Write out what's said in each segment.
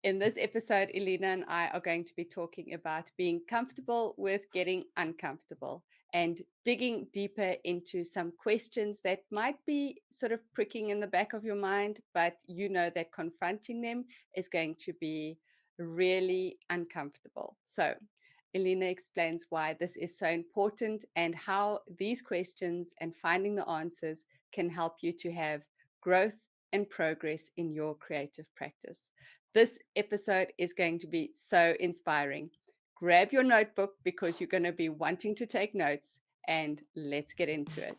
In this episode, Elina and I are going to be talking about being comfortable with getting uncomfortable and digging deeper into some questions that might be sort of pricking in the back of your mind, but you know that confronting them is going to be really uncomfortable. So, Elina explains why this is so important and how these questions and finding the answers can help you to have growth and progress in your creative practice. This episode is going to be so inspiring. Grab your notebook because you're going to be wanting to take notes, and let's get into it.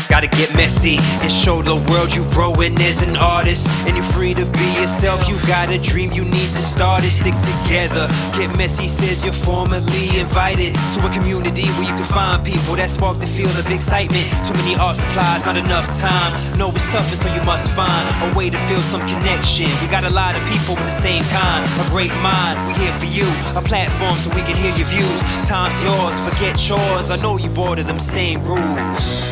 Gotta get messy and show the world you growing as an artist. And you're free to be yourself. You got a dream, you need to start it. Stick together. Get messy says you're formally invited to a community where you can find people that spark the feel of excitement. Too many art supplies, not enough time. No, it's tougher, so you must find a way to feel some connection. We got a lot of people with the same kind, a great mind. We here for you, a platform so we can hear your views. Time's yours, forget chores. I know you bored of them same rules.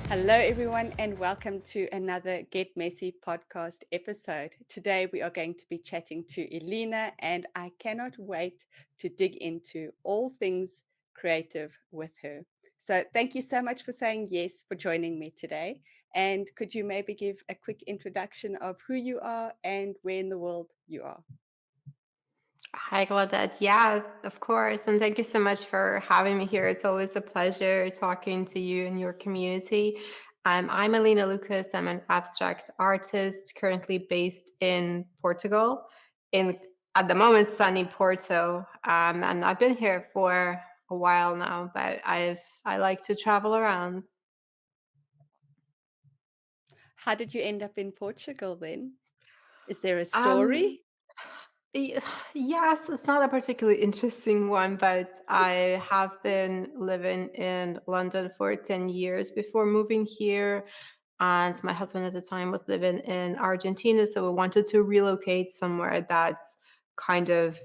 Hello, everyone, and welcome to another Get Messy podcast episode. Today, we are going to be chatting to Elina, and I cannot wait to dig into all things creative with her. So, thank you so much for saying yes for joining me today. And could you maybe give a quick introduction of who you are and where in the world you are? Hi, Claudette. Yeah, of course. And thank you so much for having me here. It's always a pleasure talking to you and your community. I'm Elina Lukas. I'm an abstract artist currently based in Portugal, in at the moment sunny Porto. And I've been here for a while now, but I like to travel around. How did you end up in Portugal then? Is there a Um, story? Y- Yes, it's not a particularly interesting one, but I have been living in London for 10 years before moving here. And my husband at the time was living in Argentina. So we wanted to relocate somewhere that's kind of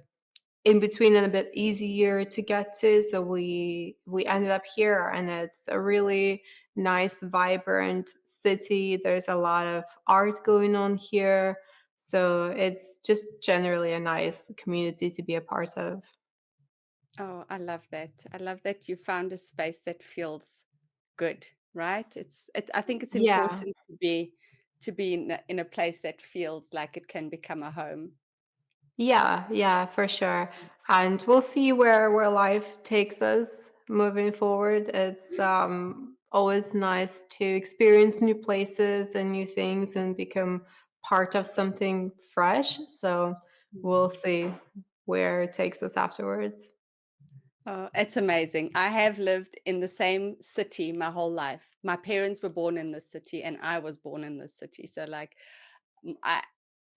in between and a bit easier to get to. So we ended up here, and it's a really nice, vibrant city. There's a lot of art going on here. So it's just generally a nice community to be a part of. Oh, I love that. I love that you found a space that feels good, right? I think it's Yeah. important to be in a place that feels like it can become a home. Yeah, for sure. And we'll see where life takes us moving forward. It's always nice to experience new places and new things and become part of something fresh. So we'll Mm. see where it takes us afterwards. Oh, it's amazing. I have lived in the same city my whole life. My parents were born in this city and I was born in this city. So like m- I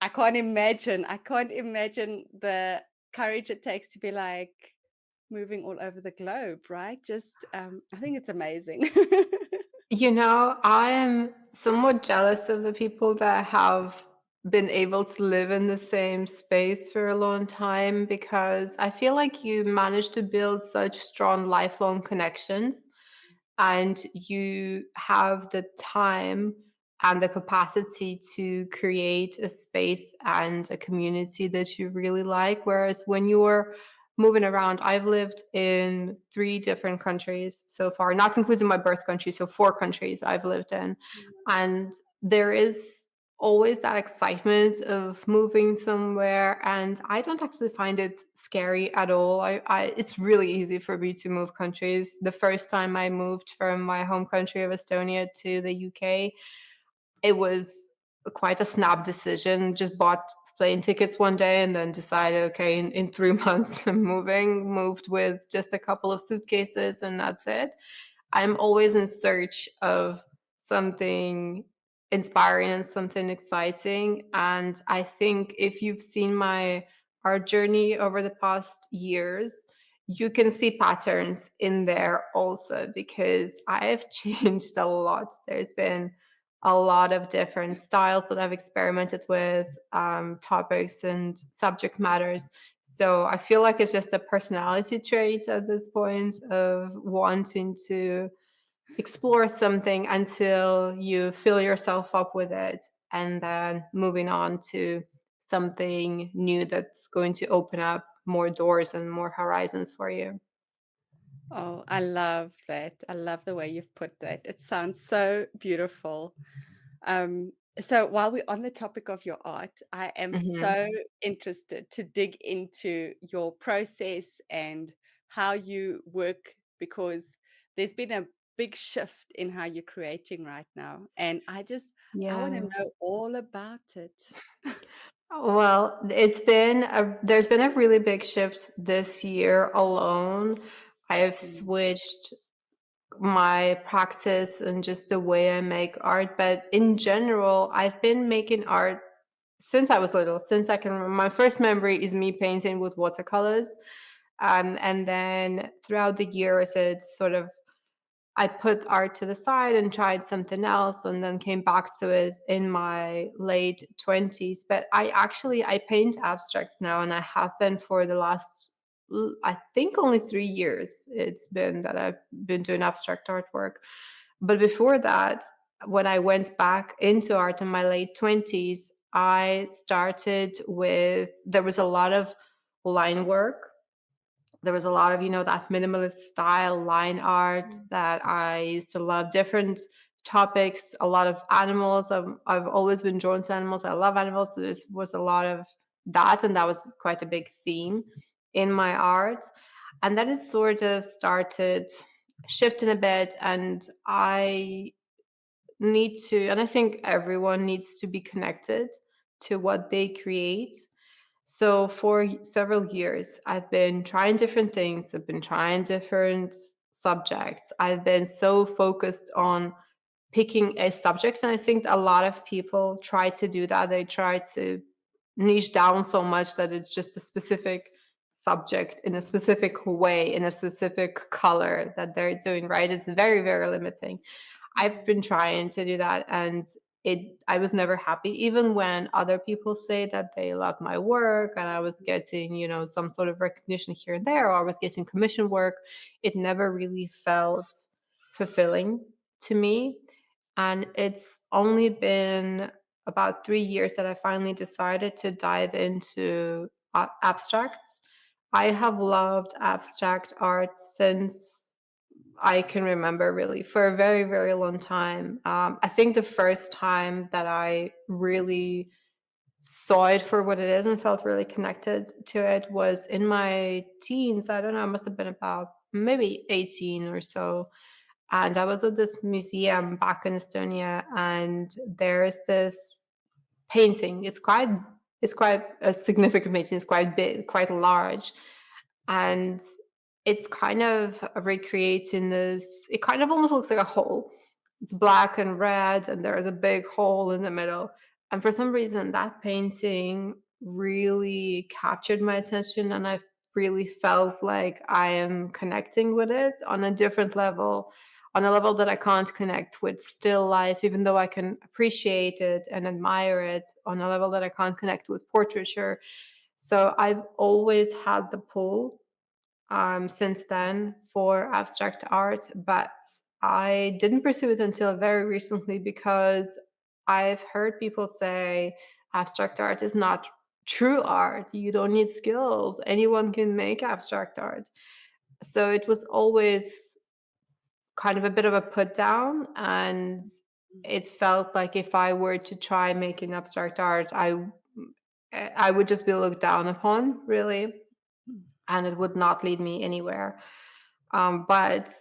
I can't imagine the courage it takes to be like moving all over the globe, right? Just I think it's amazing. I am somewhat jealous of the people that have been able to live in the same space for a long time because I feel like you manage to build such strong lifelong connections and you have the time and the capacity to create a space and a community that you really like. Whereas when you're moving around, I've lived in three different countries so far, not including my birth country. So, four countries I've lived in. And there is always that excitement of moving somewhere, and I don't actually find it scary at all. It's really easy for me to move countries. The first time I moved from my home country of Estonia to the UK, it was quite a snap decision. Just bought plane tickets one day and then decided, okay, in 3 months I'm moving. Moved with just a couple of suitcases and that's it. I'm always in search of something inspiring and something exciting. And I think if you've seen my art journey over the past years, you can see patterns in there also because I've changed a lot. There's been a lot of different styles that I've experimented with, topics and subject matters. So I feel like it's just a personality trait at this point of wanting to explore something until you fill yourself up with it and then moving on to something new that's going to open up more doors and more horizons for you. Oh, I love that. I love the way you've put that. It sounds so beautiful. Um, so while we're on the topic of your art, I am Mhm. so interested to dig into your process and how you work, because there's been a big shift in how you're creating right now. And I want to Yeah. know all about it. Well, there's been a really big shift this year alone. I've Mm, switched my practice and just the way I make art, but in general, I've been making art since I was little, since I can remember. My first memory is me painting with watercolors. And then throughout the years, it's sort of I put art to the side and tried something else and then came back to it in my late 20s. But I paint abstracts now and I have been for the last I think only 3 years it's been that I've been doing abstract artwork. But before that, when I went back into art in my late 20s, I started with there was a lot of line work. There was a lot of, that minimalist style line art mm, that I used to love, different topics, a lot of animals. I've always been drawn to animals. I love animals. So there was a lot of that, and that was quite a big theme in my art. And then it sort of started shifting a bit, and I think everyone needs to be connected to what they create. So for several years, I've been trying different things. I've been trying different subjects. I've been so focused on picking a subject. And I think a lot of people try to do that. They try to niche down so much that it's just a specific subject in a specific way, in a specific color that they're doing, right? It's very, very limiting. I've mm, been trying to do that, and I was never happy even when other people say that they love my work and I was getting, some sort of recognition here and there, or I was getting commission work. It never really felt fulfilling to me. And it's only been about 3 years that I finally decided to dive into abstracts. I have loved abstract art since I can remember, really, for a very, very long time. I think the first time that I really saw it for what it is and felt really connected to it was in my teens. I don't know, I must have been about maybe 18 or so. And I was at this museum back in Estonia, and there's this painting. It's quite a significant painting. It's quite big, quite large, and it's kind of recreating this. It kind of almost looks like a hole. It's black and red, and there is a big hole in the middle. And for some reason, that painting really captured my attention, and I really felt like I am connecting with it on a different level, on a level that I can't connect with still life, even though I can appreciate it and admire it on a level that I can't connect with portraiture. So I've always had the pull since then for abstract art, but I didn't pursue it until very recently because I've heard people say abstract art is not true art. You don't need skills. Anyone can make abstract art. So it was always kind of a bit of a put down, and mm, it felt like if I were to try making abstract art, I would just be looked down upon, really, mm, and it would not lead me anywhere. But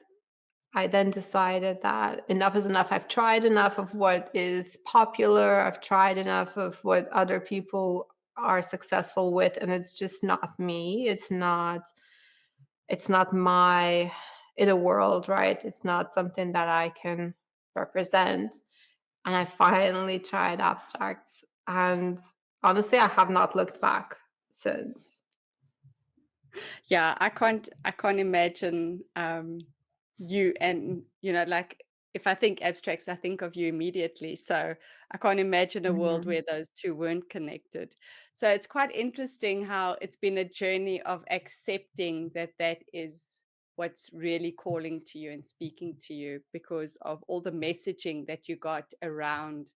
I then decided that enough is enough. I've tried enough of what is popular. I've tried enough of what other people are successful with, and it's just not me. It's not my inner world, right? It's not something that I can represent. And I finally tried abstracts, and honestly, I have not looked back since. Yeah, I can't imagine, you and, like, if I think abstracts, I think of you immediately. So I can't imagine a world Mhm. where those two weren't connected. So it's quite interesting how it's been a journey of accepting that that is what's really calling to you and speaking to you because of all the messaging that you got around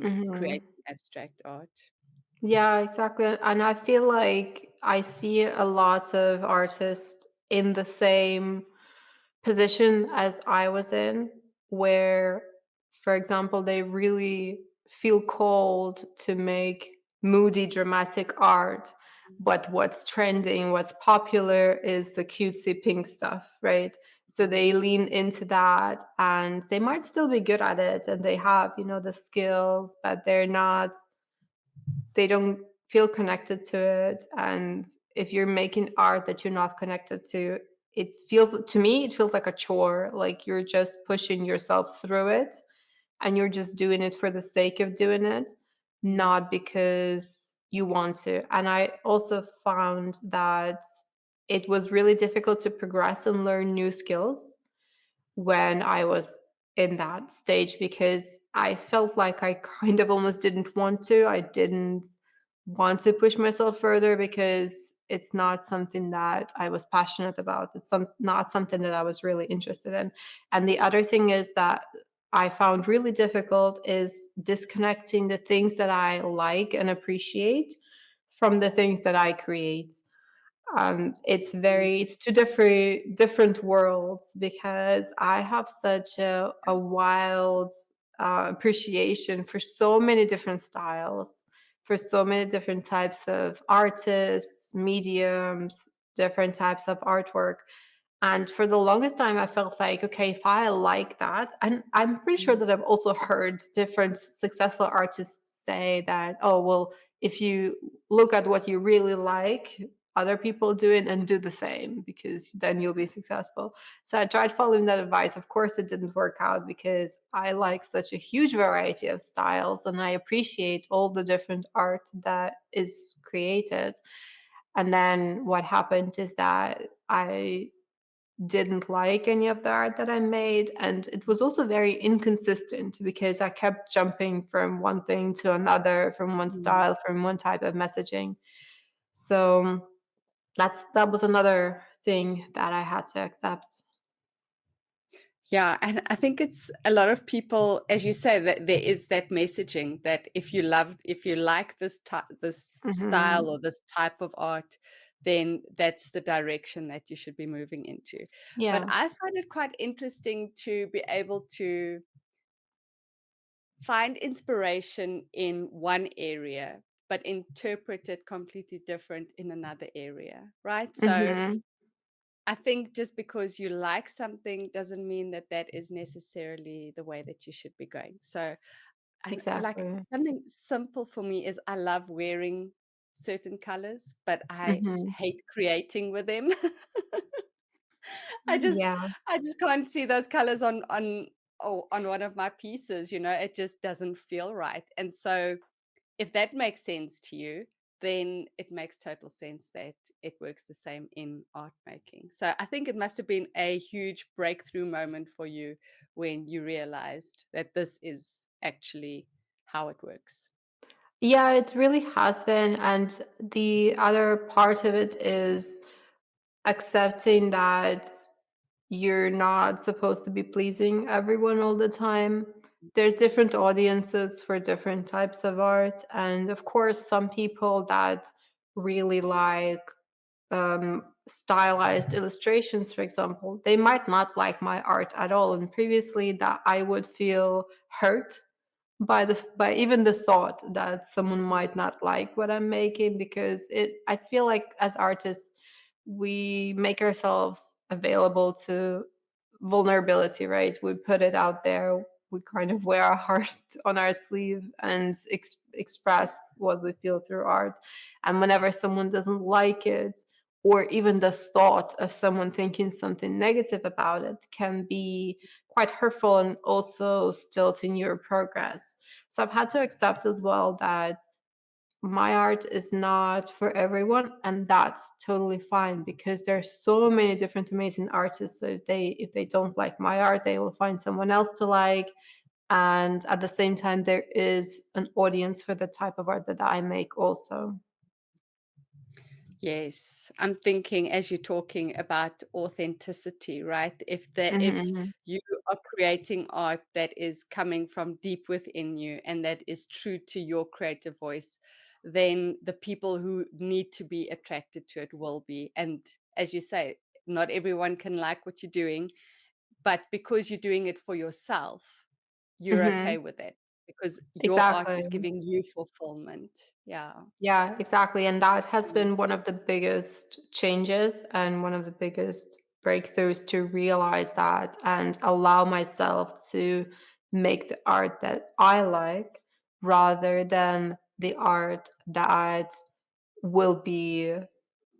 Mhm. creating abstract art. Yeah, exactly. And I feel like I see a lot of artists in the same position as I was in, where, for example, they really feel called to make moody, dramatic art. But what's trending, what's popular is the cutesy pink stuff, right? So Mhm. they lean into that and they might still be good at it and they have, the skills, but they don't feel connected to it. And if you're making art that you're not connected to, it feels like a chore, like you're just pushing yourself through it and you're just doing it for the sake of doing it, Mhm. not because you want to. And I also found that it was really difficult to progress and learn new skills when I was in that stage because I felt like I kind of almost didn't want to. I didn't want to push myself further because it's not something that I was passionate about. It's not something that I was really interested in. And the other thing is that I found really difficult is disconnecting the things that I like and appreciate from the things that I create. Mhm. It's two different worlds because I have such a wild appreciation for so many different styles, for so many different types of artists, mediums, different types of artwork. And for the longest time, I felt like, okay, if I like that, and I'm pretty sure Mhm. that I've also heard different successful artists say that, oh, well, if you look at what you really like other people doing and do the same, because then you'll be successful. So I tried following that advice. Of course, it didn't work out because I like such a huge variety of styles and I appreciate all the different art that is created. And then what happened is that I didn't like any of the art that I made. And it was also very inconsistent because I kept jumping from one thing to another, from one Mhm. style, from one type of messaging. So that was another thing that I had to accept. Yeah, and I think it's a lot of people, as you say, that there is that messaging that if you like this style Mhm. or this type of art, then that's the direction that you should be moving into. But Yeah. I find it quite interesting to be able to find inspiration in one area, but interpret it completely different in another area, right? So Mhm. I think just because you like something doesn't mean that that is necessarily the way that you should be going. So, and like Exactly. something simple for me is I love wearing certain colors, but I Mhm. hate creating with them. I just Yeah. I just can't see those colors on one of my pieces, you know, it just doesn't feel right. And so if that makes sense to you, then it makes total sense that it works the same in art making. So I think it must have been a huge breakthrough moment for you when you realized that this is actually how it works. Yeah, it really has been. And the other part of it is accepting that you're not supposed to be pleasing everyone all the time. There's different audiences for different types of art. And of course, some people that really like stylized illustrations, for example, they might not like my art at all. And previously, that I would feel hurt by even the thought that someone might not like what I'm making because it I feel like as artists we make ourselves available to vulnerability, right? We put it out there. We kind of wear our heart on our sleeve and express what we feel through art. And whenever someone doesn't like it, or even the thought of someone thinking something negative about it can be quite hurtful and also stilting your progress. So I've had to accept as well that my art is not for everyone, and that's totally fine because there's so many different amazing artists. So if they don't like my art, they will find someone else to like. And at the same time, there is an audience for the type of art that I make also. Yes, I'm thinking as you're talking about authenticity, right? If Mhm, you are creating art that is coming from deep within you and that is true to your creative voice, then the people who need to be attracted to it will be. And as you say, not everyone can like what you're doing, but because you're doing it for yourself, you're okay mhm. with it because your art Exactly. is giving you fulfillment. Yeah. Yeah, exactly, and that has Mm, been one of the biggest changes and one of the biggest breakthroughs to realize that and allow myself to make the art that I like rather than the art that will be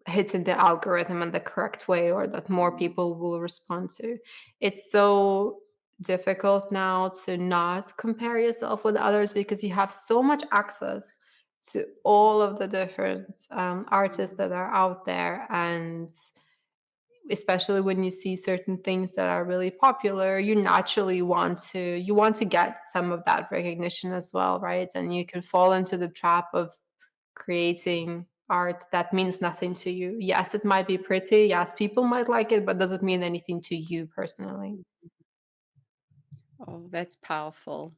hitting the algorithm in the correct way or that more people will respond to. It's so difficult now to not compare yourself with others because you have so much access to all of the different artists mm, that are out there. And especially when you see certain things that are really popular, you naturally want to get some of that recognition as well, right? And you can fall into the trap of creating art that means nothing to you. Yes, it might be pretty. Yes, people might like it, but does it mean anything to you personally? mm. Oh, that's powerful.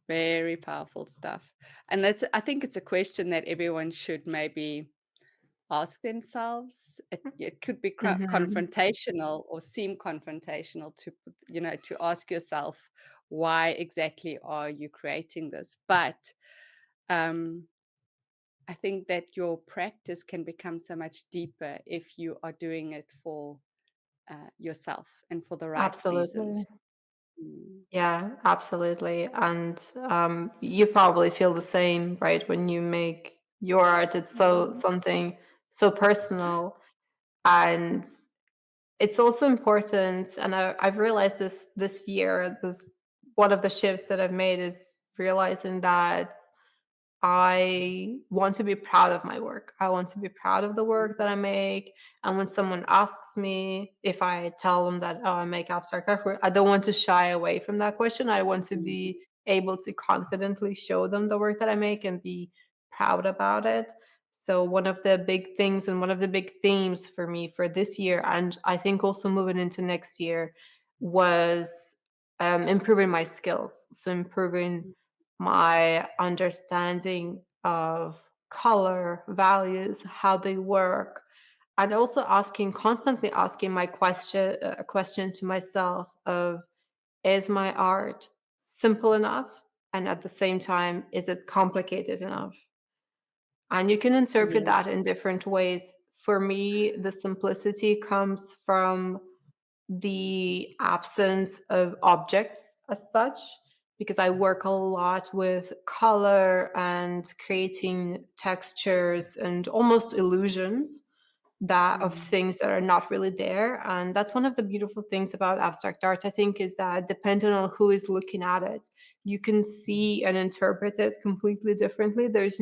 Very powerful stuff. And that's, I think it's a question that everyone should maybe ask themselves. It could be Mhm. confrontational or seem confrontational to ask yourself, why exactly are you creating this? But um, I think that your practice can become so much deeper if you are doing it for yourself and for the right Absolutely. reasons. Mm. Yeah, absolutely. And you probably feel the same, right? When you make your art, it's so Mhm. something so personal. And it's also important, and I've realized this year, this one of the shifts that I've made is realizing that I want to be proud of my work. I want to be proud of the work that I make. And when someone asks me if I tell them that, oh, I make abstract artwork, I don't want to shy away from that question. I want to Mhm. be able to confidently show them the work that I make and be proud about it. So, one of the big things and one of the big themes for me for this year, and I think also moving into next year, was improving my skills. So, improving my understanding of color, values, how they work, and also constantly asking a question to myself of, is my art simple enough? And at the same time, is it complicated enough? And you can interpret Yeah. that in different ways. For me, the simplicity comes from the absence of objects as such, because I work a lot with color and creating textures and almost illusions that of Mm. things that are not really there. And that's one of the beautiful things about abstract art, I think, is that depending on who is looking at it, you can see and interpret it completely differently. There's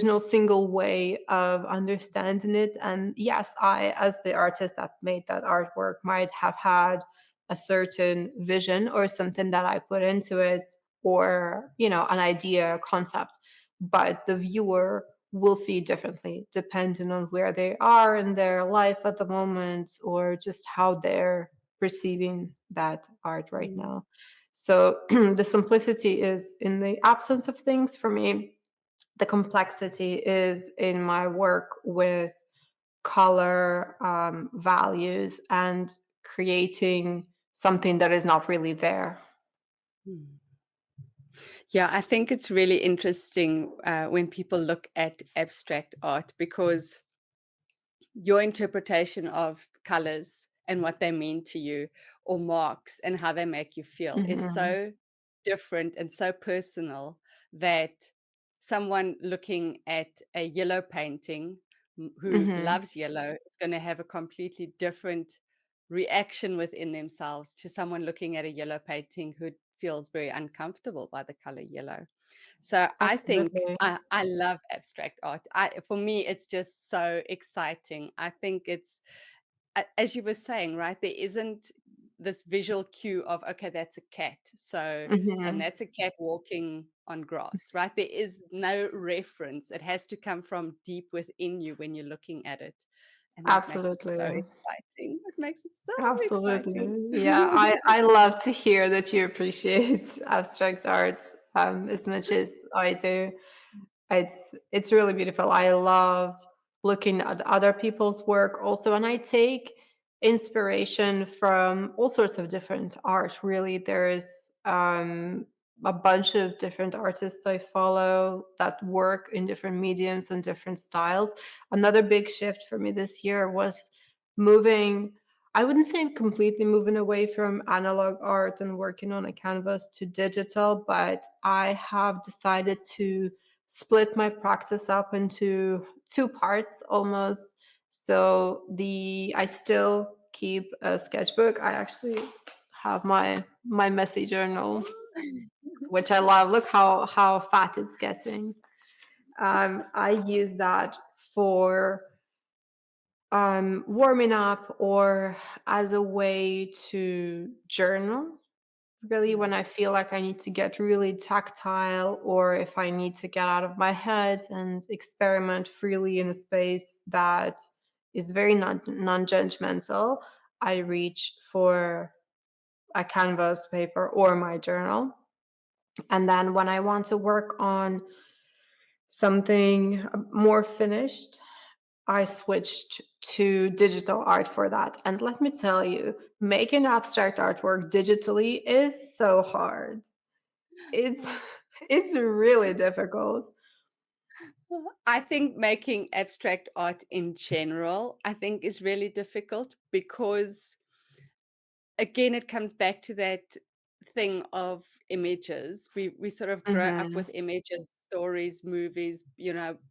no single way of understanding it. And yes, I, as the artist that made that artwork, might have had a certain vision or something that I put into it, or, an idea, a concept. But the viewer will see differently depending on where they are in their life at the moment or just how they're perceiving that art right Mm. now. So the simplicity is in the absence of things for me. The complexity is in my work with color, values, and creating something that is not really there. Mm. Yeah, I think it's really interesting when people look at abstract art because your interpretation of colors and what they mean to you, or marks and how they make you feel, is Mhm, so different and so personal that someone looking at a yellow painting who mhm. loves yellow is going to have a completely different reaction within themselves to someone looking at a yellow painting who feels very uncomfortable by the color yellow. So I think Absolutely. I love abstract art. For me, it's just so exciting. I think it's as you were saying, right? There isn't this visual cue of, okay, that's a cat. So, and Mhm. that's a cat walking on grass, right? There is no reference. It has to come from deep within you when you're looking at it. And that makes it so Absolutely. exciting. It makes it so exciting. Absolutely. Yeah, I love to hear that you appreciate abstract art, as much as I do. It's really beautiful. I love looking at other people's work also, and I take inspiration from all sorts of different art. Really, there's a bunch of different artists I follow that work in different mediums and different styles. Another big shift for me this year was moving. I wouldn't say completely moving away from analog art and working on a canvas to digital, but I have decided to split my practice up into two parts almost. So the I still keep a sketchbook. I actually have my messy journal, which I love. Look how fat it's getting. I use that for warming up or as a way to journal. Really, when I feel like I need to get really tactile, or if I need to get out of my head and experiment freely in a space that is very non-judgmental, I reach for a canvas paper or my journal. And then when I want to work on something more finished, I switched to digital art for that. And let me tell you, making abstract artwork digitally is so hard. It's it's really difficult. I think making abstract art in general, I think is really difficult because again, it comes back to that thing of images. We sort of grow up Mhm. with images, stories, movies,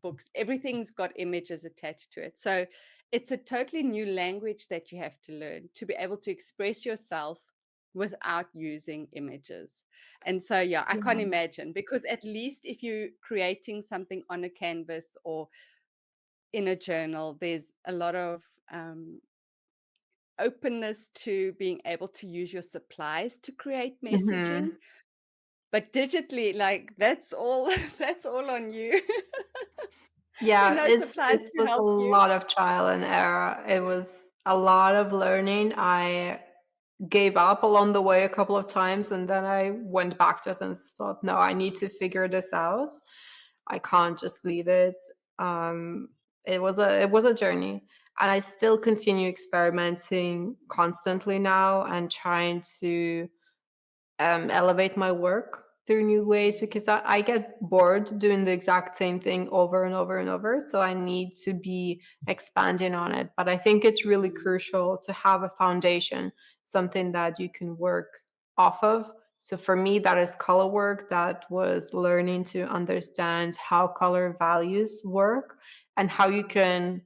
books. Everything's got images attached to it. So it's a totally new language that you have to learn to be able to express yourself without using images. And so, yeah, I can't Yeah. imagine because at least if you're creating something on a canvas or in a journal, there's a lot of openness to being able to use your supplies to create messaging. Mhm. But digitally, like that's all that's all on you. There are Yeah, no supplies it to was a help you. lot of trial and error. It was a lot of learning. I gave up along the way a couple of times, and then I went back to it and thought, "No, I need to figure this out. I can't just leave it." Um, it was a journey, and I still continue experimenting constantly now and trying to elevate my work through new ways because I get bored doing the exact same thing over and over and over. So I need to be expanding on it. But I think it's really crucial to have a foundation, something that you can work off of. So for me, that is color work. That was learning to understand how color values work and how you can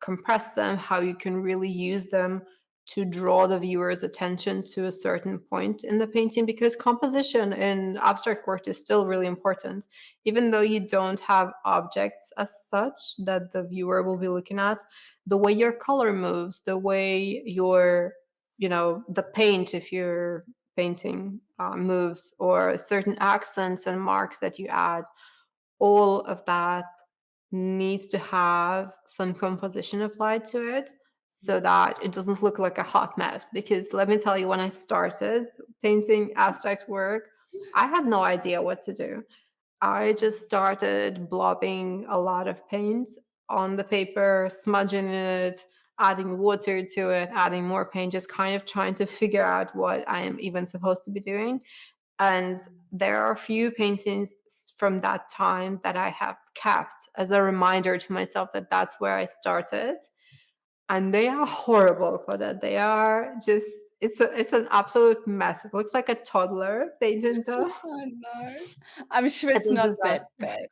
compress them, how you can really use them to draw the viewer's attention to a certain point in the painting because composition in abstract work is still really important. Even though you don't have objects as such that the viewer will be looking at, the way your color moves, the way your, the paint, if you're painting, moves, or certain accents and marks that you add, all of that needs to have some composition applied to it so that it doesn't look like a hot mess. Because let me tell you, when I started painting abstract work, I had no idea what to do. I just started blobbing a lot of paint on the paper, smudging it, adding water to it, adding more paint, just kind of trying to figure out what I am even supposed to be doing. And there are a few paintings from that time that I have kept as a reminder to myself that that's where I started. And they are horrible for that. They are just it's an absolute mess. It looks like a toddler painting them. Oh, no. I'm sure It's it's a not that disaster. bad.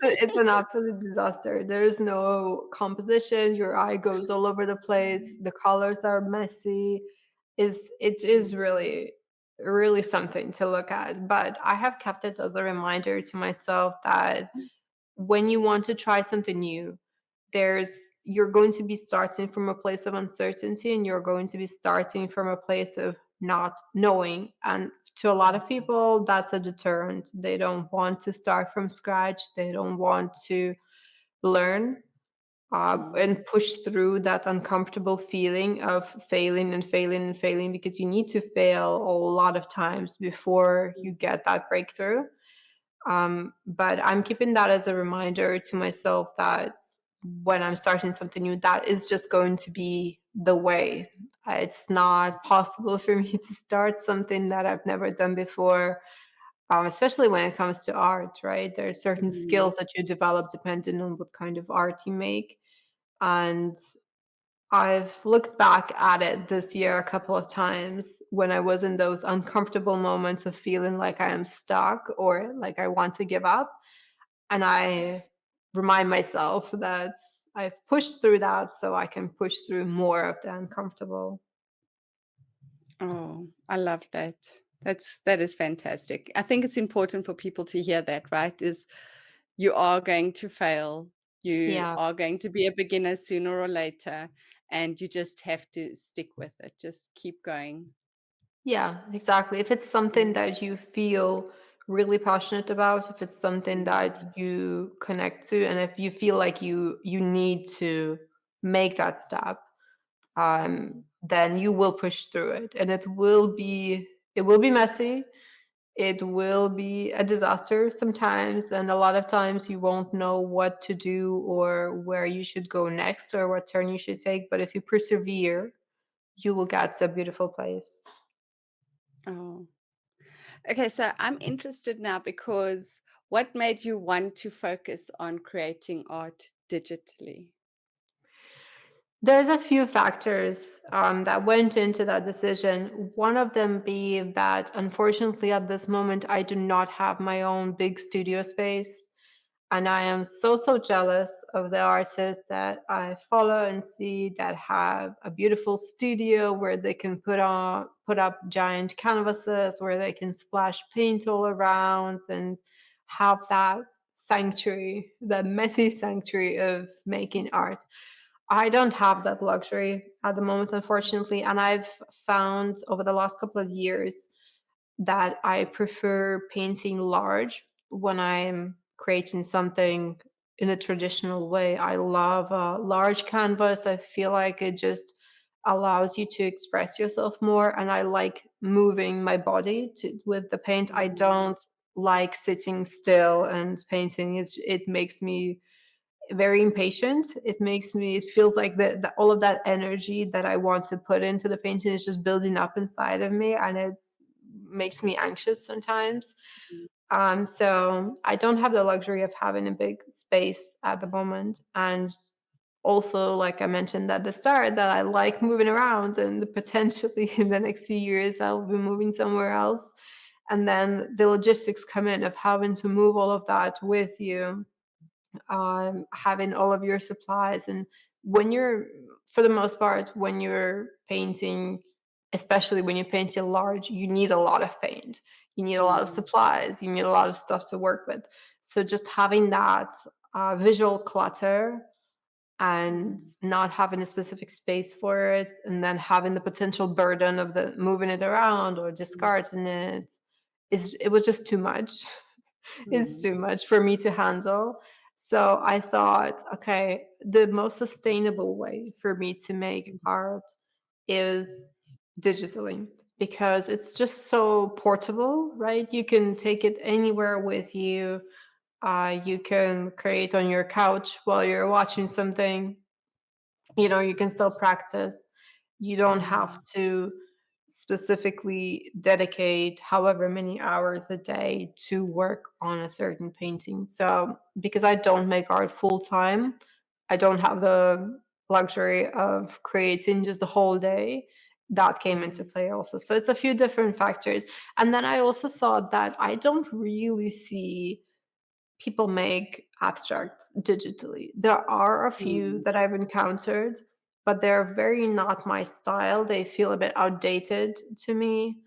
It's an absolute disaster. There's no composition. Your eye goes all over the place. The colors are messy. It is really. really something to look at. But I have kept it as a reminder to myself that when you want to try something new, you're going to be starting from a place of uncertainty, and you're going to be starting from a place of not knowing. And to a lot of people, that's a deterrent. They don't want to start from scratch, they don't want to learn Mm, and push through that uncomfortable feeling of failing and failing and failing, because you need to fail a lot of times before mm, you get that breakthrough. But I'm keeping that as a reminder to myself that when I'm starting something new, that is just going to be the way. It's not possible for me to start something that I've never done before, especially when it comes to art, right? There are certain mm. skills that you develop depending on what kind of art you make. And I've looked back at it this year a couple of times when I was in those uncomfortable moments of feeling like I am stuck or like I want to give up. And I remind myself that I've pushed through that so I can push through more of the uncomfortable. Oh, I love that. That is fantastic. I think it's important for people to hear that, right? Is you are going to fail. You Yeah. are going to be a beginner sooner or later, and you just have to stick with it. Just keep going. Yeah, exactly. If it's something Mm, that you feel really passionate about, if it's something that mm, you connect to, and if you feel like you need to make that step, then you will push through it, and it will be messy. It will be a disaster sometimes, and a lot of times you won't know what to do or where you should go next or what turn you should take. But if you persevere, you will get to a beautiful place. oh. Okay, so I'm interested now because what made you want to focus on creating art digitally? There's a few factors that went into that decision. One of them being that, unfortunately, at this moment, I do not have my own big studio space. And I am so, so jealous of the artists that I follow and see that have a beautiful studio where they can put up giant canvases, where they can splash paint all around and have that sanctuary, that messy sanctuary of making art. I don't have that luxury at the moment, unfortunately. And I've found over the last couple of years that I prefer painting large when I'm creating something in a traditional way. I love a large canvas. I feel like it just allows you to express yourself more. And I like moving my body with the paint. I Mm, don't like sitting still and painting. It makes me very impatient. It feels like all of that energy that I want to put into the painting is just building up inside of me, and it makes me anxious sometimes. mm, So I don't have the luxury of having a big space at the moment. And also, like I mentioned at the start, that I like moving around, and potentially in the next few years I'll be moving somewhere else. And then the logistics come in of having to move all of that with you, having all of your supplies. And when you're, for the most part, when you're painting, especially when you're painting large, you need a lot of paint. You need a lot of mm, supplies. You need a lot of stuff to work with. So just having that visual clutter and mm, not having a specific space for it, and then having the potential burden of the moving it around or mm, discarding it was just too much. It's mm, too much for me to handle. So I thought, okay, the most sustainable way for me to make mm, art is digitally, because it's just so portable, right? You can take it anywhere with you. You can create on your couch while you're watching something. You can still practice. You don't have mm, to specifically dedicate however many hours a day to work on a certain painting. So, because I don't make art full time, I don't have the luxury of creating just the whole day. That came into mm, play also. So, it's a few different factors. And then I also thought that I don't really see people make abstracts digitally. There are a few mm, that I've encountered, but they're very not my style. They feel a bit outdated to me.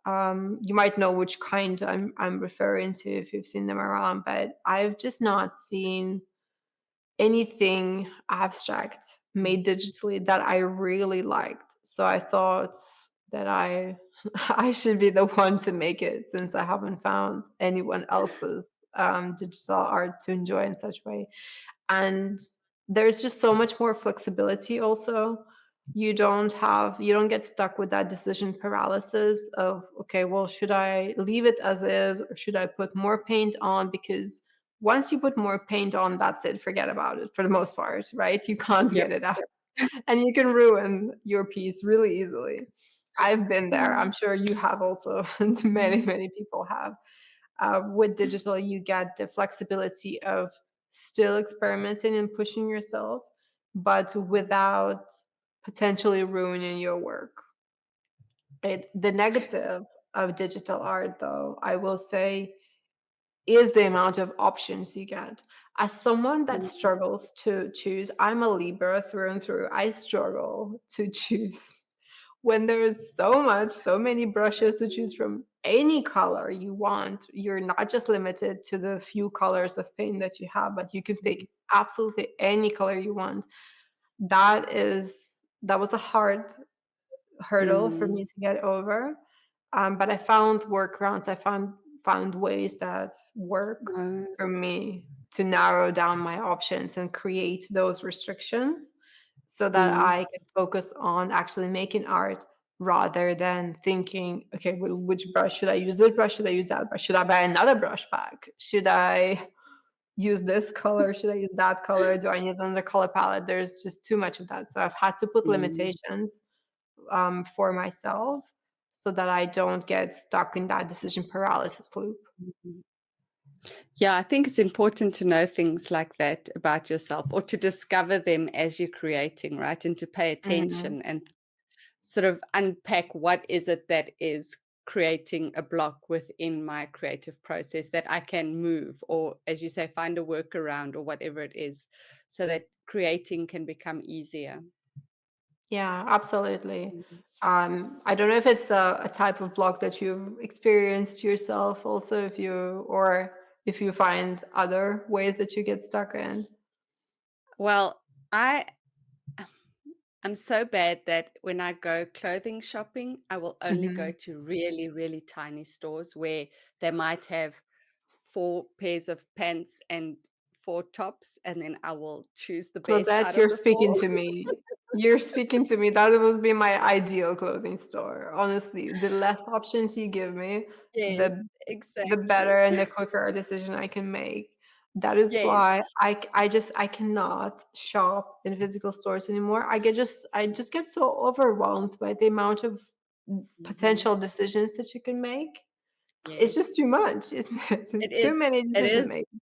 You might know which kind I'm referring to if you've seen them around, but I've just not seen anything abstract made digitally that I really liked. So I thought that I I should be the one to make it since I haven't found anyone else's digital art to enjoy in such way. And there's just so much more flexibility also. You don't get stuck with that decision paralysis of, okay, well, should I leave it as is or should I put more paint on? Because once you put more paint on, that's it. Forget about it for the most part, right? You can't Yep. get it out. And you can ruin your piece really easily. I've been there. Mm, I'm sure you have also. And many, mm, many people have. With digital, you get the flexibility of still experimenting and pushing yourself, but without potentially ruining your work. The negative of digital art, though, I will say, is the amount of options you get. As someone that mm, struggles to choose, I'm a Libra through and through. I struggle to choose when there's so many brushes to choose from, any color you want. You're not just limited to the few colors of paint that you have, but you can mm, pick absolutely any color you want. That was a hard hurdle for mm. me to get over. But I found workarounds. I found ways that work Oh, for me to narrow down my options and create those restrictions so that mm, I can focus on actually making art rather than thinking, okay, well, which brush should I use? This brush? Should I use that brush? Should I buy another brush pack? Should I use this color? Should I use that color? Do I need another color palette? There's just too much of that. So I've had to put mm, limitations for myself so that I don't get stuck in that decision paralysis loop. mhm. Yeah, I think it's important to know things like that about yourself or to discover them as you're creating, right? And to pay Mhm. attention and sort of unpack what is it that is creating a block within my creative process that I can move or, as you say, find a workaround or whatever it is so that creating can become easier. Yeah, absolutely. Mhm. I don't know if it's a type of block that you've experienced yourself also, if you find other ways that you get stuck in. Well, I I'm so bad that when I go clothing shopping, I will only go Mhm. to really, really tiny stores where they might have 4 pairs of pants and 4 tops, and then I will choose the best Claudette, out of you're the 4. speaking to me. You're speaking to me. That would be my ideal clothing store. Honestly, the less options you give me, Yes, the the exactly. better and the quicker a decision I can make. That is Yes. why I cannot shop in physical stores anymore. I just get so overwhelmed by the amount of Mhm. potential decisions that you can make. It's just too Yes. much. It It's too is. many It decision is. making.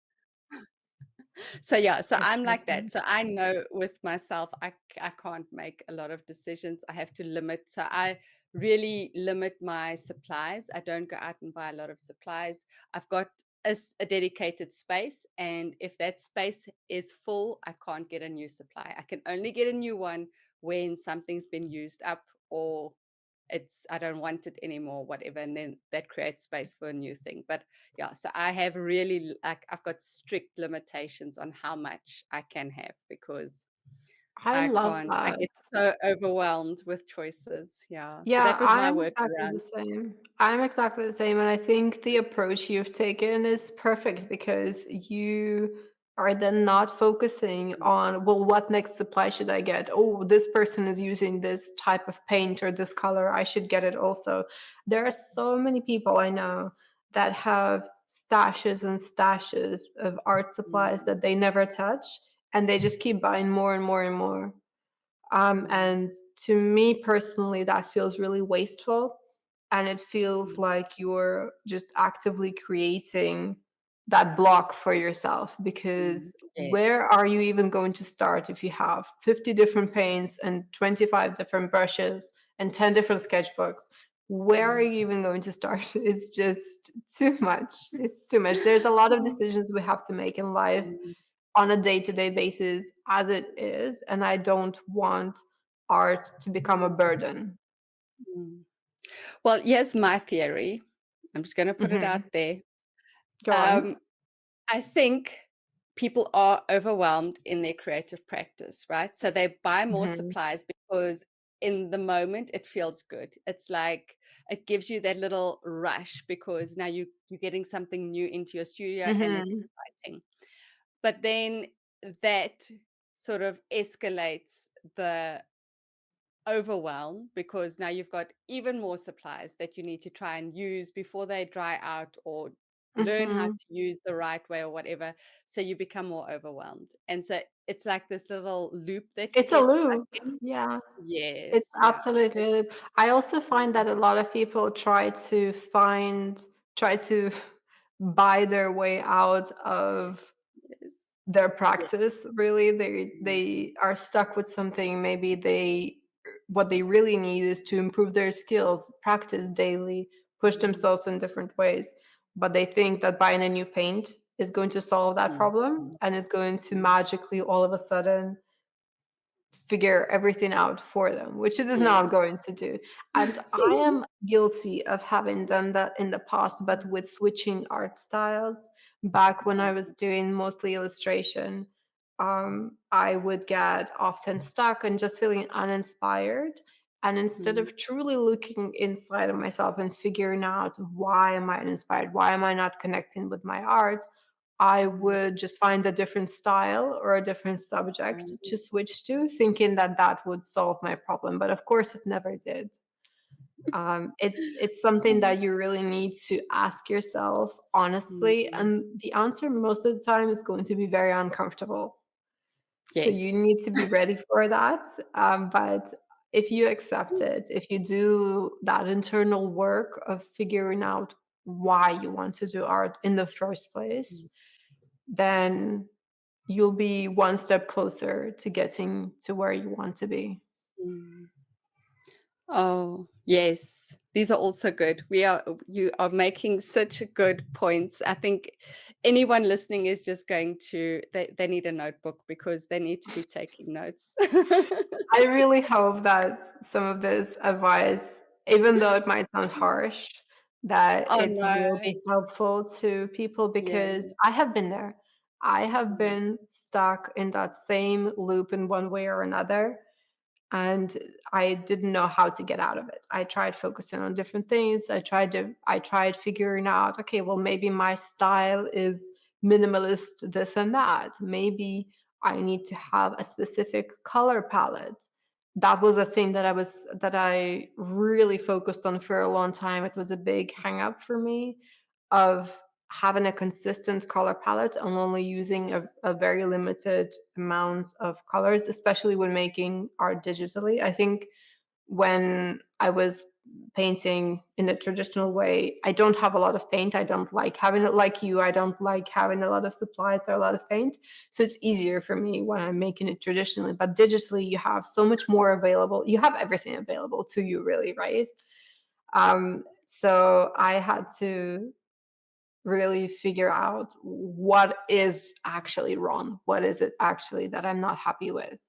So yeah, so It's I'm so like too that. much. So I know with myself, I can't make a lot of decisions. I have to limit. So I really limit my supplies. I don't go out and buy a lot of supplies. I've got a dedicated space, and if that space is full, I can't get a new supply. I can only get a new one when something's been used up or it's I don't want it anymore, whatever, and then that creates space for a new thing. But yeah, so I have really like I've got strict limitations on how much I can have because I I love can't. I that. get so overwhelmed with choices. Yeah. So Yeah, that was my workaround. I'm exactly the same, and I think the approach you've taken is perfect because you are then not focusing on, well, what next supply should I get? Oh, this person is using this type of paint or this color. I should get it also. There are so many people I know that have stashes and stashes of art supplies Mm, that they never touch, and they just keep buying more and more and more. mm, And to me personally, that feels really wasteful. And it feels mm, like you're just actively creating that block for yourself mm. because where are Yes. you even going to start if you have 50 different paints and 25 different brushes and 10 different sketchbooks? Where are Mm, you even going to start? It's just too much. It's too much. There's a lot of decisions we have to make in life mm, on a day-to-day basis as it is, and I don't want art to become a mm, burden. mm. Well, here's my theory. I'm just gonna put it out Mhm. there. Go on. Um, I think people are overwhelmed in their creative practice, right? So they buy more Mhm. supplies because in the moment it feels good. It's like it gives you that little rush because now you're getting something new into your studio and it's Mhm. exciting. But then that sort of escalates the overwhelm because now you've got even more supplies that you need to try and use before they dry out or learn how Mhm. to use the right way or whatever. So you become more overwhelmed. And so it's like this little loop that you It's a get stuck loop. in. Yeah. It's Yes, yeah. absolutely. I also find that a lot of people try to buy their way out of Yes. their Yeah. practice. Really, Mm, they are stuck with something. Maybe they what they really need is to improve their skills, practice daily, push mm, themselves in different ways. But they think that buying a new paint is going to solve that mm, problem mm, and is going to mm. magically all of a sudden figure everything out for them, which it is not Yes. going to do. And I am guilty of having done that in the past, but with switching art styles. Back when I was doing mostly illustration, I would get often stuck and just feeling uninspired. And instead Mm, of truly looking inside of myself and figuring out why am I uninspired, why am I not connecting with my art, I mm, would just find a different style or a different subject um, to switch to, thinking that that would solve my problem. But of course, it never did. It's something mm, that you really need to ask yourself mm, honestly, mm. and the answer most of the time is going to be very uncomfortable. So you Yes. need to be ready for that. But if you accept it, if you do that internal work of figuring out why you want to do art in the first place, Mm, then you'll be one step closer to getting to where you want to be. mm. Oh, yes. These are also good. You are making such good points. I think anyone listening is just going to they need a notebook because they need to be taking notes. I really hope that some of this advice, even though it might sound harsh, that Oh, it will no. be helpful to people Yeah. because I have been there. I have Mm, been stuck in that same loop in one way or another. And I didn't know how to get out of it. I tried focusing on different things. I tried figuring out, okay, well maybe my style is minimalist this and that. Maybe I need to have a specific color palette. That was a thing that I really focused on for a long time. It was a big hang up for me of having a consistent color palette and only using a very limited amount of colors, especially when making art digitally. I think when I was painting in a traditional way, I don't have a lot of paint. I don't like having it like you. I don't like having a lot of supplies or a lot of paint. So it's easier for me when I'm making it traditionally. But digitally, you have so much more available. You have everything available to you, really, right? So I had to really figure out what is actually wrong. What is it actually that I'm not happy with?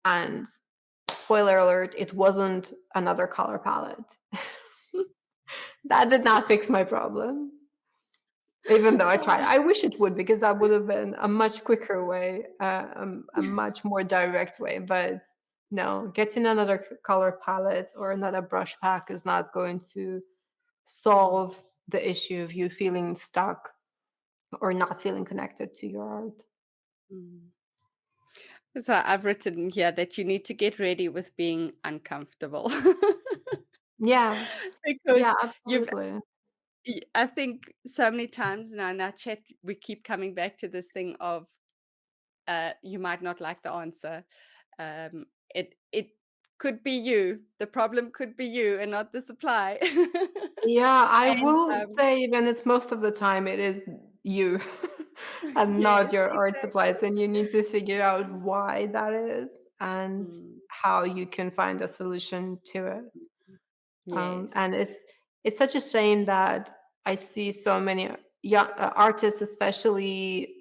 And spoiler alert, it wasn't another color palette. That did not fix my problem, even though I tried. I wish it would because that would have been a much quicker way, a much more direct way. But no, getting another color palette or another brush pack is not going to mm, solve the issue of you feeling stuck or not feeling connected to your art. mm. So I've written here that you need to get ready with being uncomfortable Yeah. Yeah, because you've absolutely. I think so many times now in our chat we keep coming back to this thing of you might not like the answer. It could be you. The problem could be you and not the supply. Yeah, I and will say even it's most of the time it is you and not yes, your art supplies, exactly. and you need to figure out why that is and Mm, how you can find a solution to it. yes. And it's such a shame that I see so many young artists, especially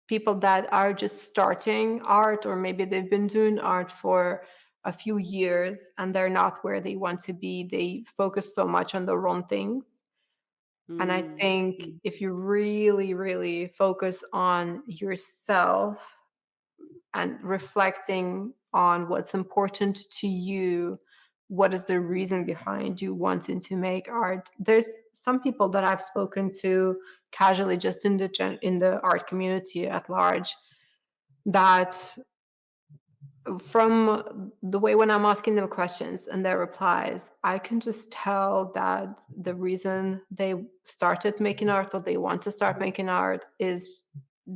people that are just starting art, or maybe they've been doing art for a few years and they're not where they want to be, they focus so much on the wrong things. And I Mm, think mm, if you really, really focus on yourself and reflecting on what's important to you, what is the reason behind you wanting to make art? There's some people that I've spoken to casually just in in the art community at large that from the way when I'm asking them questions and their replies, I can just tell that the reason they started making art or they want to start making art is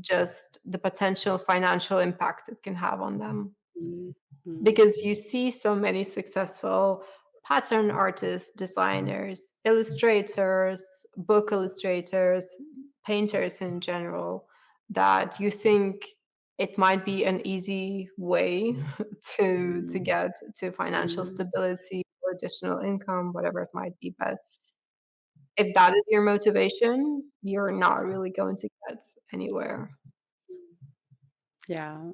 just the potential financial impact it can have on them. mm, mm, Because you see so many successful pattern artists, designers, illustrators, book illustrators, painters in general, that you think it might be an easy way to mm, get to financial mm, stability or additional income, whatever it might be. But if that is your motivation, you're not really going to get anywhere. mm. Yeah,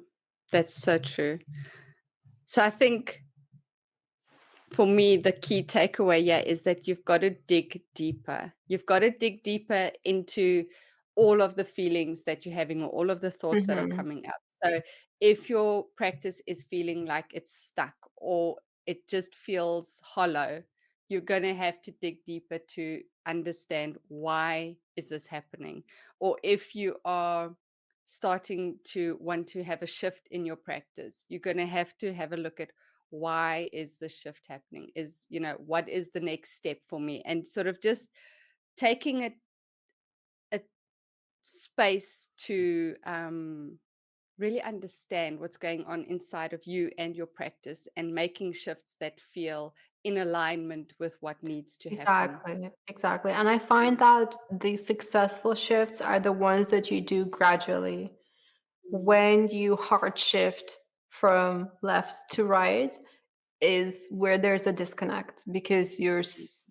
that's so true. So I think for me, the key takeaway here is that you've got to dig deeper. You've got to dig deeper into all of the feelings that you're having or all of the thoughts that are Mhm. coming up. So if your practice is feeling like it's stuck or it just feels hollow, you're going to have to dig deeper to understand why is this happening. Or if you are starting to want to have a shift in your practice, you're going to have a look at why is the shift happening, is what is the next step for me, and sort of just taking a space to really understand what's going on inside of you and your practice and making shifts that feel in alignment with what needs to happen. Exactly, exactly. And I find that the successful shifts are the ones that you do gradually. Mm, When you hard shift from left to right is where there's a disconnect because you're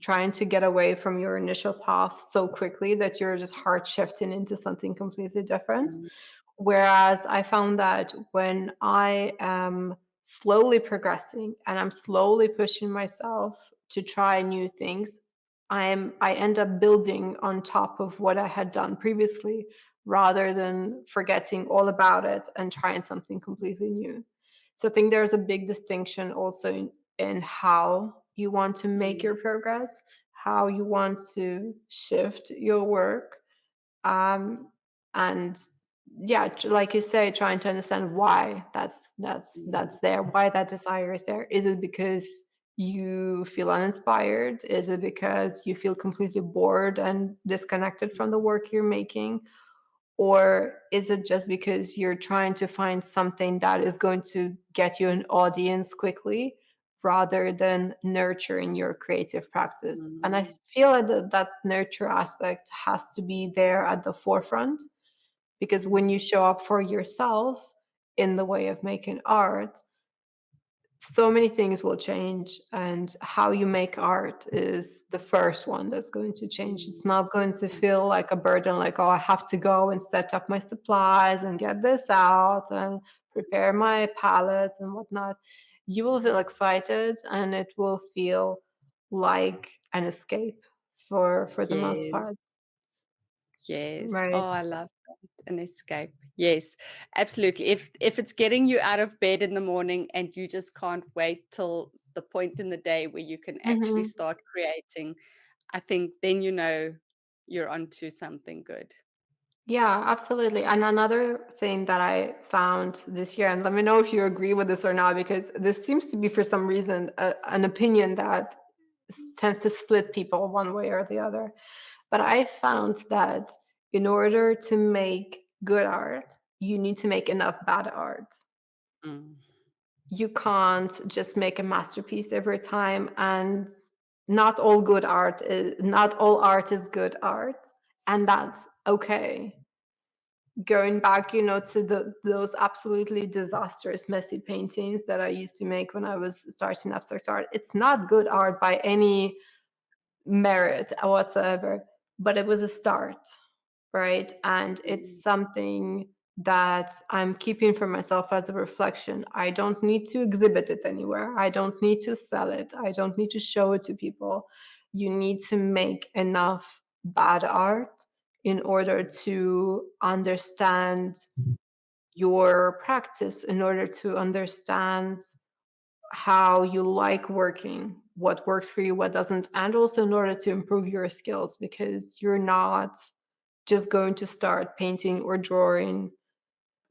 trying to get away from your initial path so quickly that you're just hard shifting into something completely different. mm, Whereas I found that when I am slowly progressing and I'm slowly pushing myself to try new things, I end up building on top of what I had done previously rather than forgetting all about it and trying something completely new. So I think there's a big distinction also in how you want to make mm, your progress, how you want to shift your work, um, and yeah, like you say, trying to understand why mm, that's there, why that desire is there. Is it because you feel uninspired? Is it because you feel completely bored and disconnected from the work you're making? Or is it just because you're trying to find something that is going to get you an audience quickly rather than nurturing your creative practice? And I mm, feel like that nurture aspect has to be there at the forefront because when you show up for yourself in the way of making art, so many things will change, and how you make art is the first one that's going to change. mm, It's not going to mm, feel like a burden, like, oh, I have to go and set up my supplies and get this out and prepare my palette and whatnot. You will feel excited and it will feel like an escape for the most yes. part, Yes. Oh, right? I love that. An escape. Yes, absolutely. If it's getting you out of bed in the morning and you just can't wait till the point in the day where you can actually Mhm. start creating, I think then you're onto something good. Yeah, absolutely. And another thing that I found this year, and let me know if you agree with this or not, because this seems to be for some reason an opinion that tends to split people one way or the other. But I found that in order to make good art, you need to make enough bad art. Mm, You can't just make a masterpiece every time, and not all art is good art, and that's okay. Going back, to those absolutely disastrous, messy paintings that I used to make when I was starting abstract art. It's not good art by any merit whatsoever, but it was a start, right? And it's mm, something. that I'm keeping for myself as a reflection. I don't need to exhibit it anywhere. I don't need to sell it. I don't need to show it to people. You need to make enough bad art in order to understand your practice, in order to understand how you like working, what works for you, what doesn't, and also in order to improve your skills, because you're not just going to start painting or drawing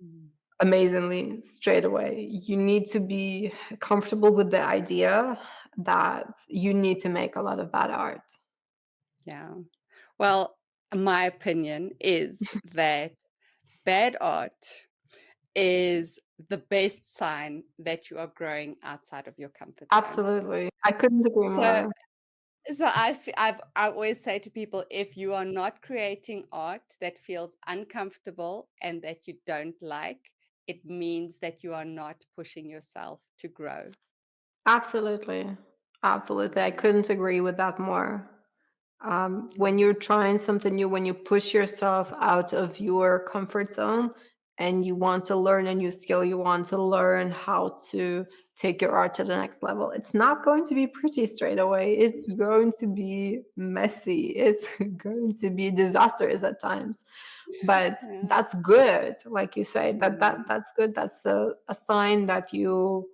Mm. amazingly straight away. You need to be comfortable with the idea that you need to make a lot of bad art. Yeah. Well, my opinion is that bad art is the best sign that you are growing outside of your comfort zone. Absolutely. I couldn't agree So, more. I always say to people, if you are not creating art that feels uncomfortable and that you don't like, it means that you are not pushing yourself to grow. Absolutely. Absolutely. I Mm, couldn't agree with that more. yeah. When you're trying something new, when you push yourself out of your comfort zone and you want to learn a new skill, you want to learn how to take your art to the next level, it's not going to be pretty straight away. It's going to be messy. It's going to be disastrous at times. But Yeah. that's good. Like you say, Mm, that's good. That's a sign that you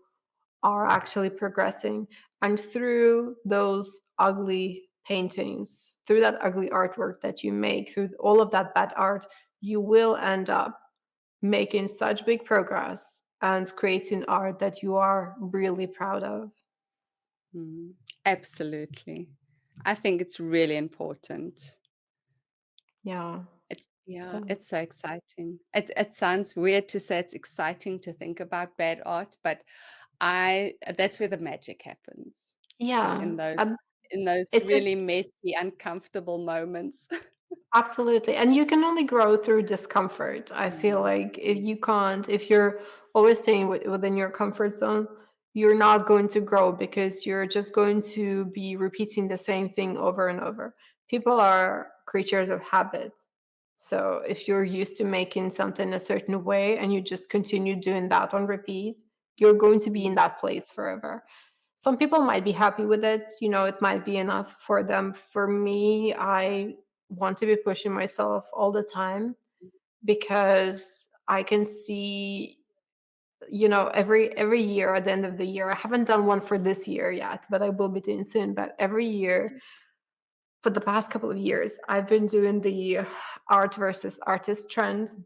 are actually progressing. And through those ugly paintings, through that ugly artwork that you make, through all of that bad art, you will end up making such big progress and creating art that you are really proud of. mm. Absolutely. I think it's really important. Yeah. Yeah, Yeah. it's so exciting. It sounds weird to say it's exciting to think about bad art, but I that's where the magic happens, is Yeah. in those It's a really messy, uncomfortable moments. Absolutely. And you can only grow through discomfort. I feel Mm, like if you're always staying within your comfort zone, you're not going to grow because you're just going to be repeating the same thing over and over. People are creatures of habit. So if you're used to making something a certain way and you just continue doing that on repeat, you're going to be in mm, that place forever. Some people might be happy with it, it might be enough for them. For me, I want to be pushing myself all the time because I can see, every year at the end of the year. I haven't done one for this year yet, but I will be doing soon. But every year for the past couple of years, I've been doing the art versus artist trend,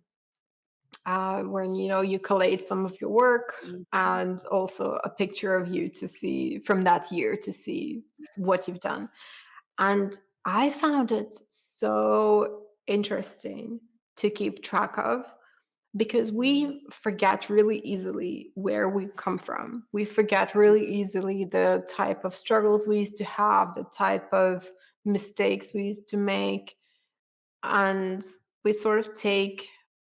when you collate some of your work mm, and also a picture of you to see from that year to see what you've done. And I found it so interesting to keep track of because mm, we forget really easily where we come from. We forget really easily the type of struggles we used to have, the type of mistakes we used to make, and we sort of take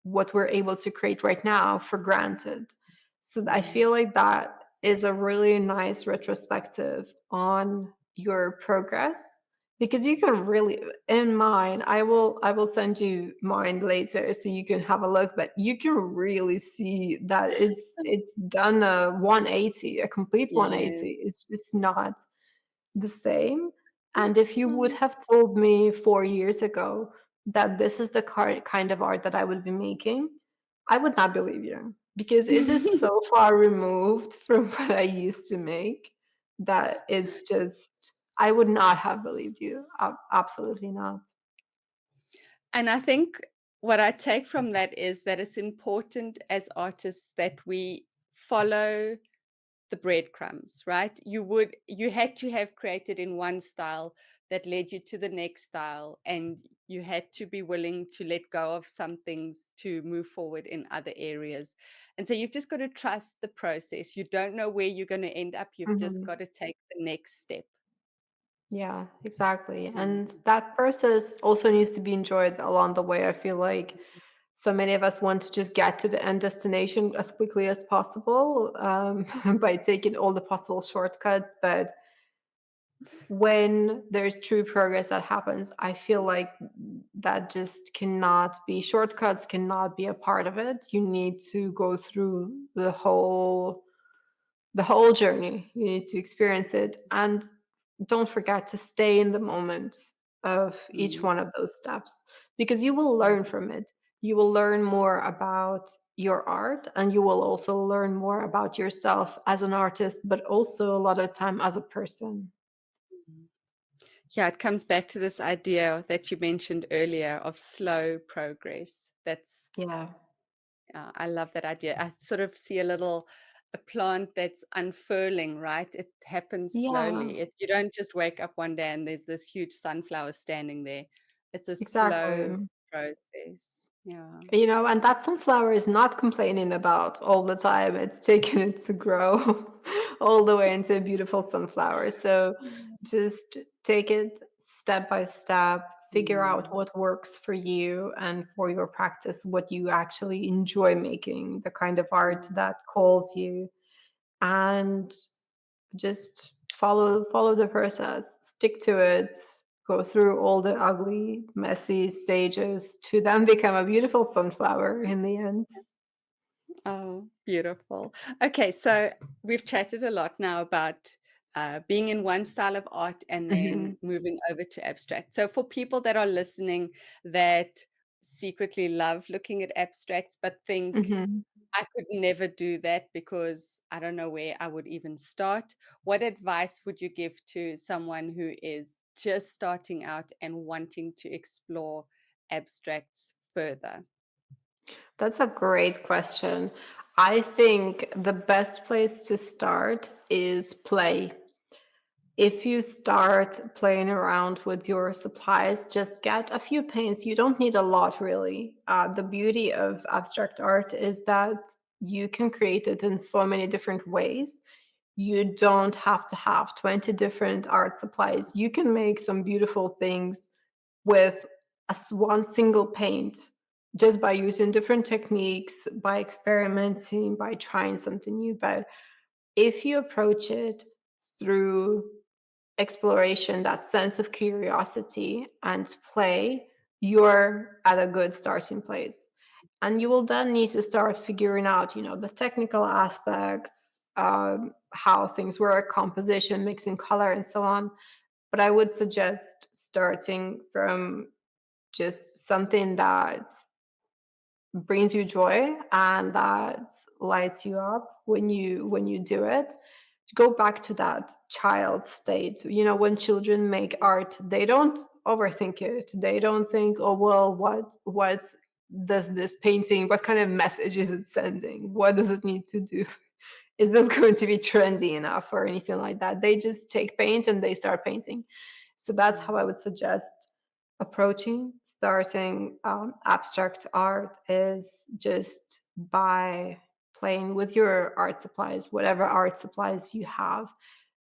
what we're able to create right now for granted. So I mm, feel like that is a really nice retrospective on your progress because you can really in mine I will send you mine later so you can have a look, but you can really see that it's done a 180, a complete yes. 180. It's just not the same. And if you would Mm. have told me 4 years ago that this is the kind of art that I would be making, I would not believe you because it is so far removed from what I used to make that it's just I would not have believed you. Absolutely not. And I think what I take from that is that it's important as artists that we follow the breadcrumbs, right? You had to have created in one style that led you to the next style, and you had to be willing to let go of some things to move forward in other areas. And so you've just got to trust the process. You don't know where you're going to end up. You've just Mhm. got to take the next step. Yeah, exactly. And Mm. that process also needs to be enjoyed along the way. I feel like so many of us want to just get to the end destination as quickly as possible, by taking all the possible shortcuts. But when there's true progress that happens, I feel like that just cannot be shortcuts cannot be a part of it. You need to go through the whole journey. You need to experience it. And don't forget to stay in the moment of each Mm, one of those steps because you will mm, learn from it. You will learn more about your art and you will also learn more about yourself as an artist, but also a lot of time as a person. mm. Yeah, it comes back to this idea that you mentioned earlier of slow progress. That's Yeah. I love that idea. I sort of see a plant that's unfurling, right? It happens Yeah, slowly. You don't just wake up one day and there's this huge sunflower standing there. It's a slow exactly. process. Yeah. And that sunflower is not complaining about all the time. It's taking it to grow all the way into a beautiful sunflower. So just take it step by step, figure out Mm, what works for you and for your practice, what you actually enjoy making, the kind of art mm. that calls you, and just follow the process, stick to it, go through all the ugly, messy stages to then become a beautiful sunflower in the end. Oh, beautiful. Okay, so we've chatted a lot now about being in one style of art and then Mhm, moving over to abstract. So, for people that are listening that secretly love looking at abstracts but think, mhm. I could never do that because I don't know where I would even start, what advice would you give to someone who is just starting out and wanting to explore abstracts further? That's a great question. I think the best place to start is play. If you start playing around with your supplies, just get a few paints. You don't need a lot, really. The beauty of abstract art is that you can create it in so many different ways. You don't have to have 20 different art supplies. You can make some beautiful things with one single paint just by using different techniques, by experimenting, by trying something new. But if you approach it through exploration, that sense of curiosity and play, you're at a good starting place. And you will then need to start figuring out, the technical aspects, how things work, composition, mixing color, and so on. But I would suggest starting from just something that brings you joy and that lights you up when you do it. Go back to that child state. When children make art, they don't overthink it. They don't think, oh well, what does this painting, what kind of message is it sending, what does it need to do, is this going to be trendy enough or anything like that. They just take paint and they start painting. So that's how I would suggest approaching starting abstract art, is just by playing with your art supplies, whatever art supplies you have.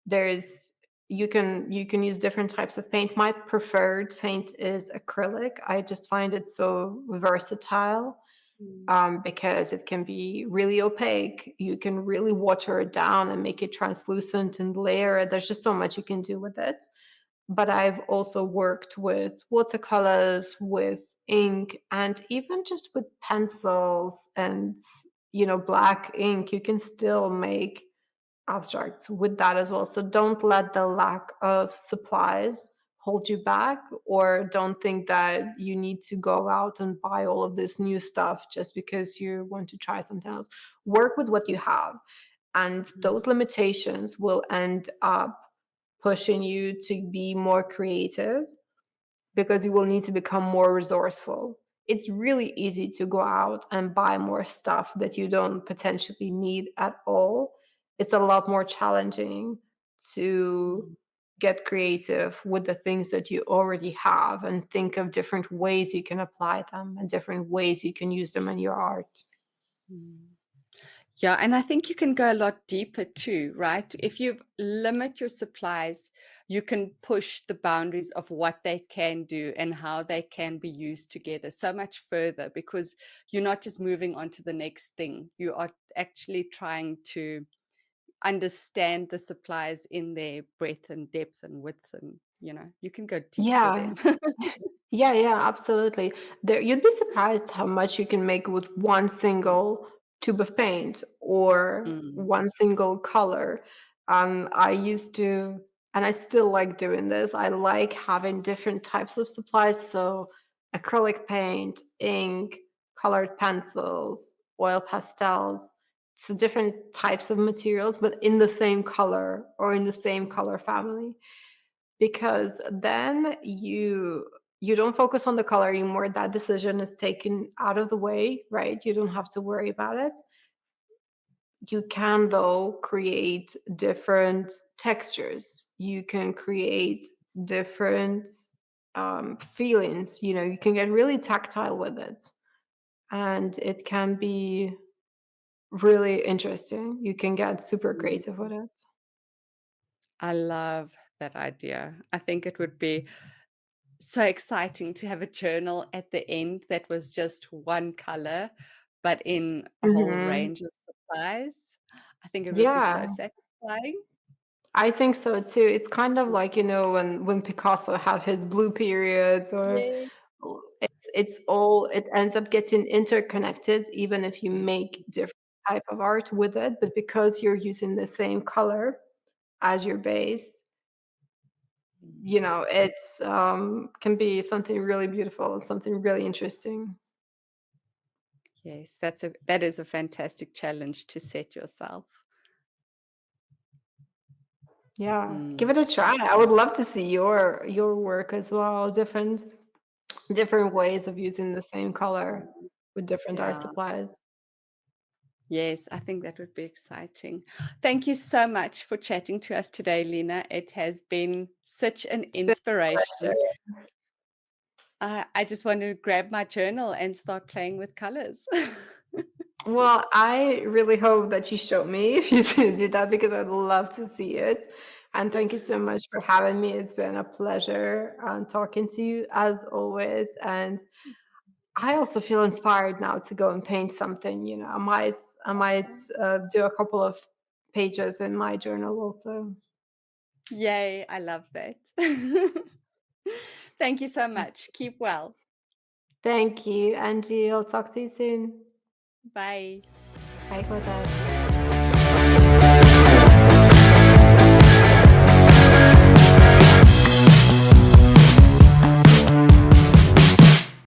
There's you can use different types of paint. My preferred paint is acrylic. I just find it so versatile, Mm, because it can be really opaque. You can really water it down and make it translucent and layer it. There's just so much you can do with it. But I've also worked with watercolors, with ink, and even just with pencils and black ink. You can still make abstract with that as well. So don't let the lack of supplies hold you back, or don't think that you need to go out and buy all of this new stuff just because you want to try something else. Work with what you have, and mm, those limitations will end up pushing you to be more creative because you will need to become more resourceful. It's really easy to go out and buy more stuff that you don't potentially need at all. It's a lot more challenging to mm, get creative with the things that you already have and think of different ways you can apply them and different ways you can use them in your art. mm. Yeah, and I think you can go a lot deeper too, right? If you limit your supplies, you can push the boundaries of what they can do and how they can be used together so much further because you're not just moving on to the next thing. You are actually trying to understand the supplies in their breadth and depth and width, and you can go deep with Yeah. them. Yeah, yeah, absolutely. There, you'd be surprised how much you can make with one single tube of paint or Mm, one single color. I used to, and I still like doing this. I like having different types of supplies. So, acrylic paint, ink, colored pencils, oil pastels. So, different types of materials, but in the same color or in the same color family, because then you don't focus on the color anymore. That decision is taken out of the way, right? You don't have to worry about it. You can, though, create different textures. You can create different feelings. You can get really tactile with it, and it can be really interesting. You can get super mm. creative with it. I love that idea. I think it would be so exciting to have a journal at the end that was just one color, but in a whole Hmm. range of supplies. I think it would be so Yeah, satisfying. I think so too. It's kind of like, when Picasso had his blue periods, or Yeah. it ends up getting interconnected even if you make different type of art with it, but because you're using the same color as your base, it's can be something really beautiful, something really interesting. Yes, that is a fantastic challenge to set yourself. Yeah, give Mm, it a try. I would love to see your work as well. Different ways of using the same color with different art yeah. supplies. Yes, I think that would be exciting. Thank you so much for chatting to us today, Lena. It has been such an It's been a inspiration. pleasure. I just want to grab my journal and start playing with colors. Well, I really hope that you show me if you do that, because I'd love to see it. And thank you so much for having me. It's been a pleasure talking to you as always. And I also feel inspired now to go and paint something. I might do a couple of pages in my journal also. Yay, I love that. Thank you so much. Keep well. Thank you, Angie. I'll talk to you soon. Bye. Bye, Claudette.